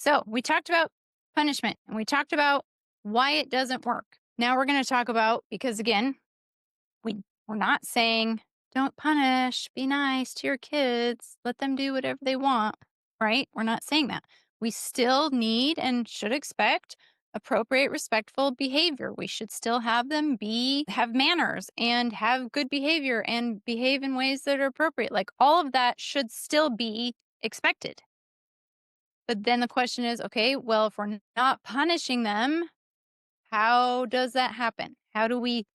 So we talked about punishment and we talked about why it doesn't work. Now we're going to talk about, because again, we're not saying don't punish, be nice to your kids, let them do whatever they want, right? We're not saying that. We still need and should expect appropriate, respectful behavior. We should still have them have manners and have good behavior and behave in ways that are appropriate. Like all of that should still be expected. But then the question is, okay, well, if we're not punishing them, how does that happen? How do we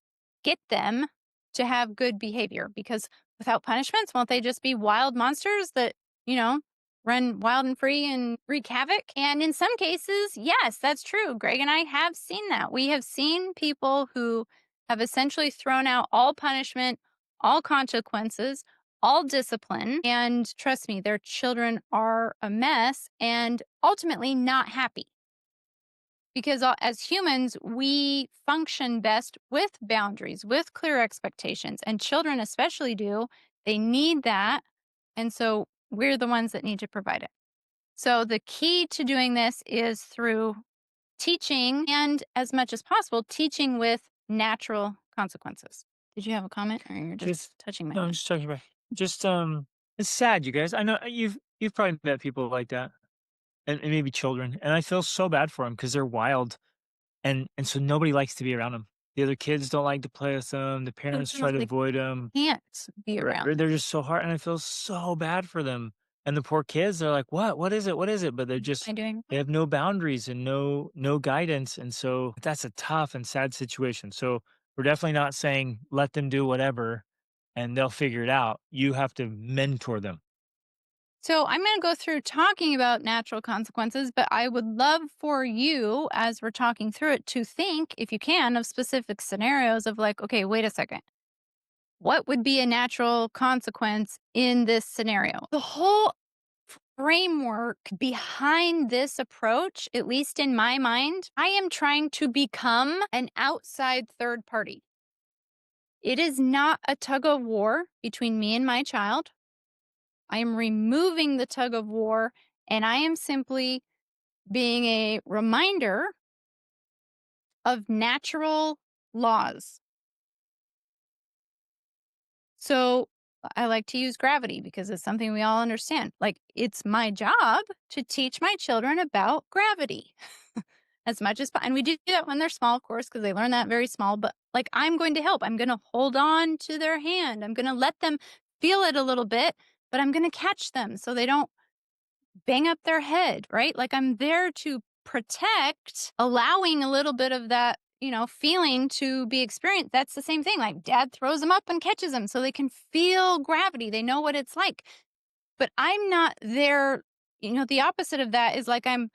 get them to have good behavior? Because without punishments, won't they just be wild monsters that, you know, run wild and free and wreak havoc? And in some cases, yes, that's true. Greg and I have seen that. We have seen people who have essentially thrown out all punishment, all consequences, all discipline. And trust me, their children are a mess and ultimately not happy because as humans, we function best with boundaries, with clear expectations, and children especially do. They need that. And so we're the ones that need to provide it. So the key to doing this is through teaching and, as much as possible, teaching with natural consequences. Did you have a comment or you're Just just touching my no, I'm head? just talking about just it's sad, you guys. I know you've probably met people like that, and maybe children, and I feel so bad for them because 'cause they're wild, and so nobody likes to be around them. The other kids don't like to play with them, the parents try to They avoid them. can't be around. They're just so hard, and I feel so bad for them, and the poor kids, they're like, "What? What is it? What is it?" But Am I doing they have no boundaries and no guidance, and so that's a tough and sad situation. So, we're definitely not saying let them do whatever and they'll figure it out. You have to mentor them. So I'm going to go through talking about natural consequences, but I would love for you, as we're talking through it, to think, if you can, of specific scenarios of like, okay, wait a second. What would be a natural consequence in this scenario? The whole framework behind this approach, at least in my mind, I am trying to become an outside third party. It is not a tug of war between me and my child. I am removing the tug of war and I am simply being a reminder of natural laws. So I like to use gravity because it's something we all understand. Like it's my job to teach my children about gravity as much as and we do that when they're small, of course, because they learn that very small. But like I'm going to help. I'm going to hold on to their hand. I'm going to let them feel it a little bit, but I'm going to catch them so they don't bang up their head, right? Like I'm there to protect, allowing a little bit of that, feeling to be experienced. That's the same thing. Like dad throws them up and catches them so they can feel gravity. They know what it's like. But I'm not there. The opposite of that is like I'm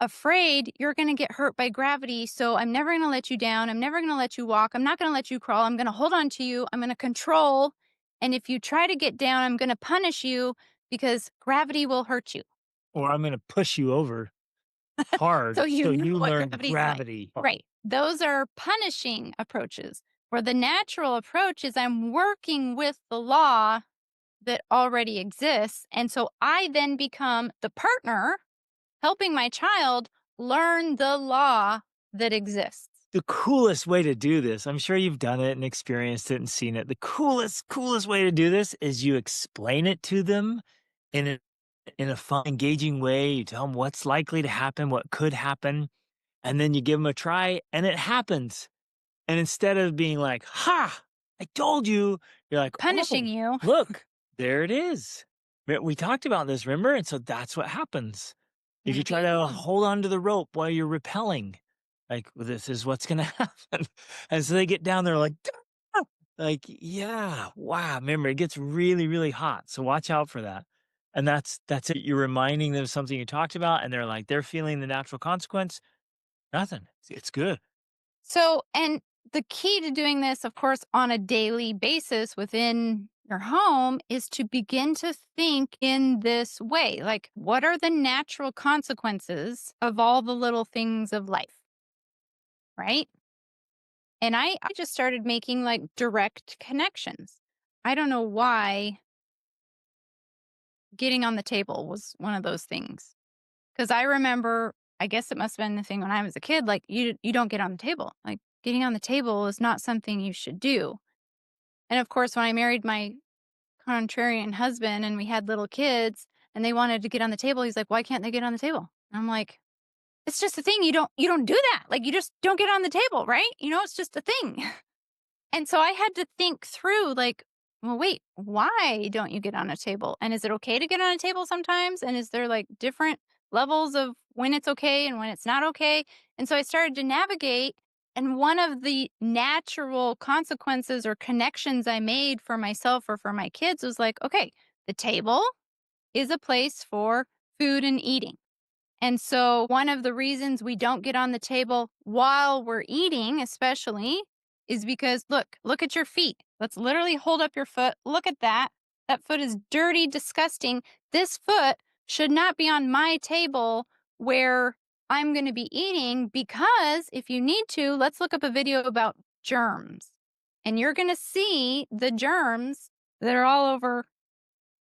afraid you're going to get hurt by gravity. So I'm never going to let you down. I'm never going to let you walk. I'm not going to let you crawl. I'm going to hold on to you. I'm going to control. And if you try to get down, I'm going to punish you because gravity will hurt you. Or I'm gonna push you over hard So you so know you what learn gravity's like. gravity. Right. Those are punishing approaches. Where the natural approach is I'm working with the law that already exists. And so I then become the partner helping my child learn the law that exists. The coolest way to do this, I'm sure you've done it and experienced it and seen it. The coolest way to do this is you explain it to them in in a fun, engaging way. You tell them what's likely to happen, what could happen, and then you give them a try and it happens. And instead of being like, "Ha, I told you," you're like, Punishing "Oh, you. look, there it is. We talked about this, remember? And so that's what happens. If you try to Mhm. hold on to the rope while you're rappelling, like, "Well, this is what's gonna happen." And so they get down there like, "Ah!" Like, yeah, wow. Remember, it gets really, really hot. So watch out for that. And that's it. You're reminding them of something you talked about, and they're feeling the natural consequence. Nothing. It's good. So, and the key to doing this, of course, on a daily basis within your home is to begin to think in this way like, what are the natural consequences of all the little things of life? Right. And I just started making like direct connections. I don't know why getting on the table was one of those things. 'Cause I remember, I guess it must have been the thing when I was a kid, like, you don't get on the table. Like, getting on the table is not something you should do. And, of course, when I married my contrarian husband and we had little kids and they wanted to get on the table, he's like, "Why can't they get on the table?" And I'm like, "It's just a thing. You don't do that. Like, you just don't get on the table, right? It's just a thing." And so I had to think through, like, well, wait, why don't you get on a table? And is it okay to get on a table sometimes? And is there like different levels of when it's okay and when it's not okay? And so I started to navigate. And one of the natural consequences or connections I made for myself or for my kids was like, okay, the table is a place for food and eating. And so, one of the reasons we don't get on the table while we're eating, especially, is because look at your feet. Let's literally hold up your foot. Look at that. That foot is dirty, disgusting. This foot should not be on my table where I'm going to be eating because if you need to, let's look up a video about germs. And you're going to see the germs that are all over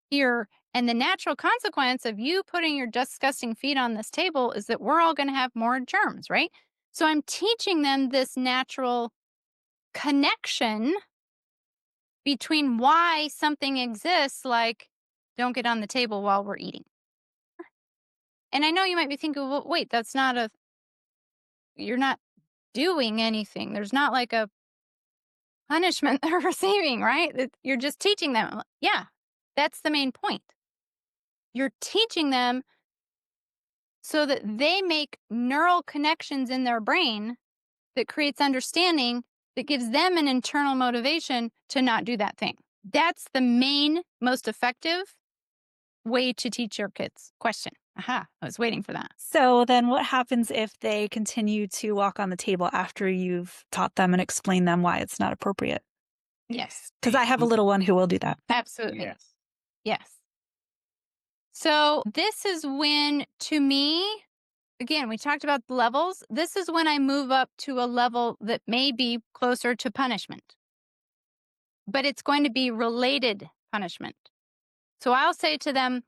here. And the natural consequence of you putting your disgusting feet on this table is that we're all going to have more germs, right? So I'm teaching them this natural connection between why something exists, like don't get on the table while we're eating. And I know you might be thinking, well, wait, you're not doing anything. There's not like a punishment they're receiving, right? You're just teaching them. Yeah, that's the main point. You're teaching them so that they make neural connections in their brain that creates understanding that gives them an internal motivation to not do that thing. That's the main, most effective way to teach your kids. Question. Aha, I was waiting for that. So then what happens if they continue to walk on the table after you've taught them and explained them why it's not appropriate? Yes, Because I have a little one who will do that. absolutely. Yes. Yes. So this is when, to me, again, we talked about the levels. This is when I move up to a level that may be closer to punishment, but it's going to be related punishment. So I'll say to them,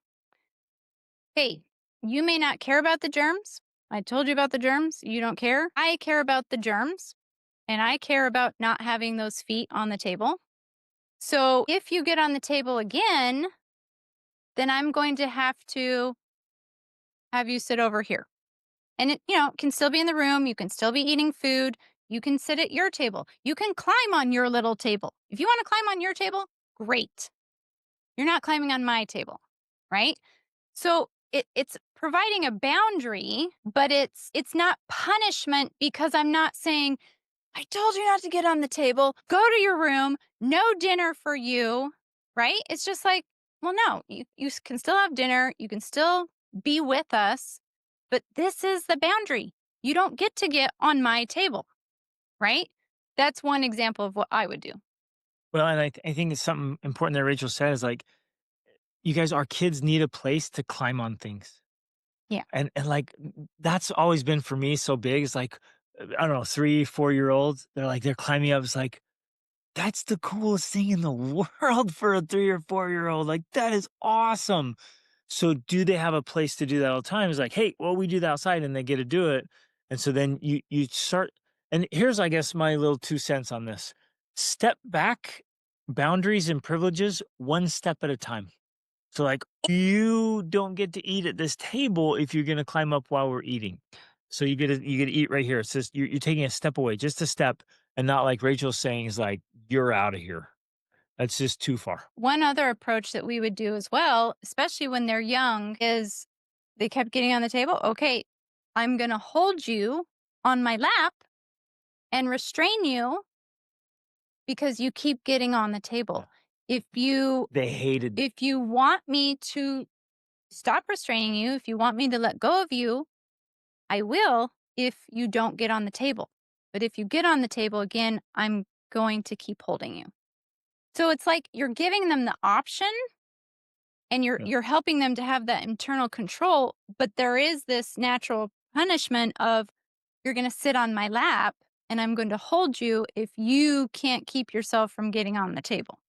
hey, you may not care about the germs. I told you about the germs. You don't care. I care about the germs and I care about not having those feet on the table. So if you get on the table again, then I'm going to have you sit over here. And it can still be in the room. You can still be eating food. You can sit at your table. You can climb on your little table. If you want to climb on your table, great. You're not climbing on my table, right? So it's providing a boundary, but it's not punishment because I'm not saying, I told you not to get on the table. Go to your room. No dinner for you, right? It's just like, well, no, you can still have dinner. You can still be with us, but this is the boundary. You don't get to get on my table, right? That's one example of what I would do. Well, and I think it's something important that Rachel said is like, you guys, our kids need a place to climb on things. Yeah. And like, that's always been for me so big. It's like, I don't know, 3, 4 year olds, they're climbing up. It's like, that's the coolest thing in the world for a 3 or 4 year old. Like, that is awesome. So do they have a place to do that all the time? It's like, hey, well, we do that outside and they get to do it. And so then you start, and here's, I guess, my little 2 cents on this. Step back boundaries and privileges one step at a time. So like you don't get to eat at this table if you're gonna climb up while we're eating. So you get to eat right here. It's just you're taking a step away, just a step, and not like Rachel's saying is like, you're out of here. That's just too far. One other approach that we would do as well, especially when they're young, is they kept getting on the table. Okay, I'm going to hold you on my lap and restrain you because you keep getting on the table. If you They hated if you want me to stop restraining you, if you want me to let go of you, I will if you don't get on the table. But if you get on the table again, I'm going to keep holding you. So it's like you're giving them the option and you're yeah. you're helping them to have that internal control, but there is this natural punishment of you're going to sit on my lap and I'm going to hold you if you can't keep yourself from getting on the table.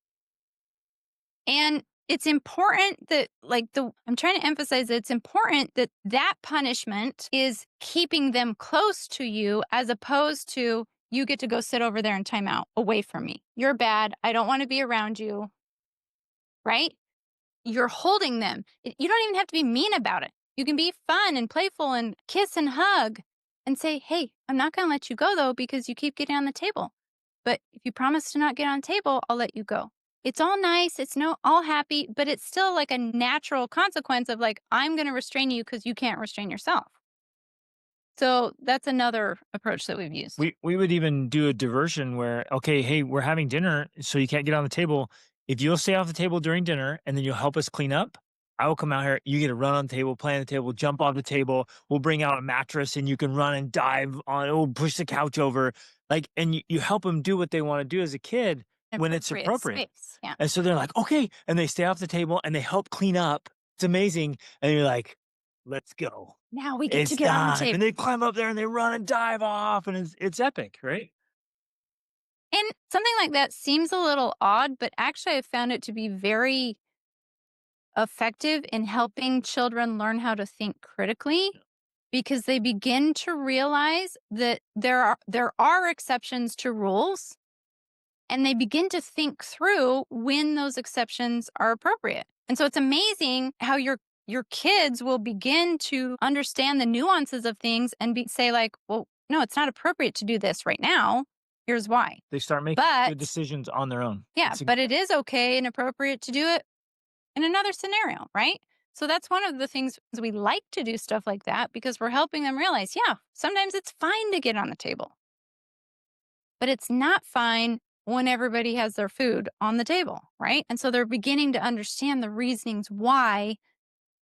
And it's important that I'm trying to emphasize that it's important that that punishment is keeping them close to you as opposed to you get to go sit over there and time out away from me. You're bad. I don't want to be around you, right? You're holding them. You don't even have to be mean about it. You can be fun and playful and kiss and hug and say, "Hey, I'm not going to let you go though because you keep getting on the table. But if you promise to not get on the table, I'll let you go." It's all nice, it's no all happy, but it's still like a natural consequence of like, I'm going to restrain you because you can't restrain yourself. So that's another approach that we've used. We would even do a diversion where, okay, hey, we're having dinner, so you can't get on the table. If you'll stay off the table during dinner and then you'll help us clean up, I will come out here. You get to run on the table, play on the table, jump off the table. We'll bring out a mattress and you can run and dive on it. We'll push the couch over. Like, and you help them do what they want to do as a kid when it's Appropriate appropriate. space. Yeah. And so they're like, okay. And they stay off the table and they help clean up. It's amazing. And you're like, let's go. Now we get to It's get on the time, table. and they climb up there and they run and dive off, and it's epic, right? And something like that seems a little odd, but actually I found it to be very effective in helping children learn how to think critically because they begin to realize that there are exceptions to rules and they begin to think through when those exceptions are appropriate. And so it's amazing how your kids will begin to understand the nuances of things and say like, "Well, no, it's not appropriate to do this right now. Here's why." They start making good But decisions on their own. yeah, It's but it is okay and appropriate to do it in another scenario, right? So that's one of the things we like to do stuff like that because we're helping them realize, yeah, sometimes it's fine to get on the table, but it's not fine when everybody has their food on the table, right? And so they're beginning to understand the reasonings why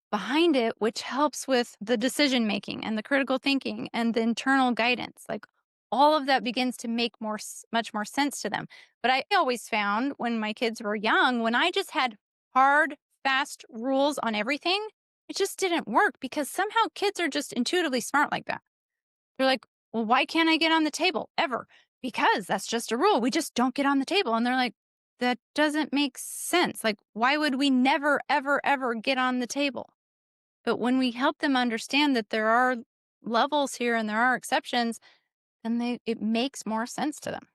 behind it, which helps with the decision making and the critical thinking and the internal guidance. Like all of that begins to make much more sense to them. But I always found when my kids were young, when I just had hard, fast rules on everything, it just didn't work because somehow kids are just intuitively smart like that. They're like, "Well, why can't I get on the table ever?" Because that's just a rule. We just don't get on the table. And they're like, that doesn't make sense. Like, why would we never, ever, ever get on the table? But when we help them understand that there are levels here and there are exceptions, then it makes more sense to them.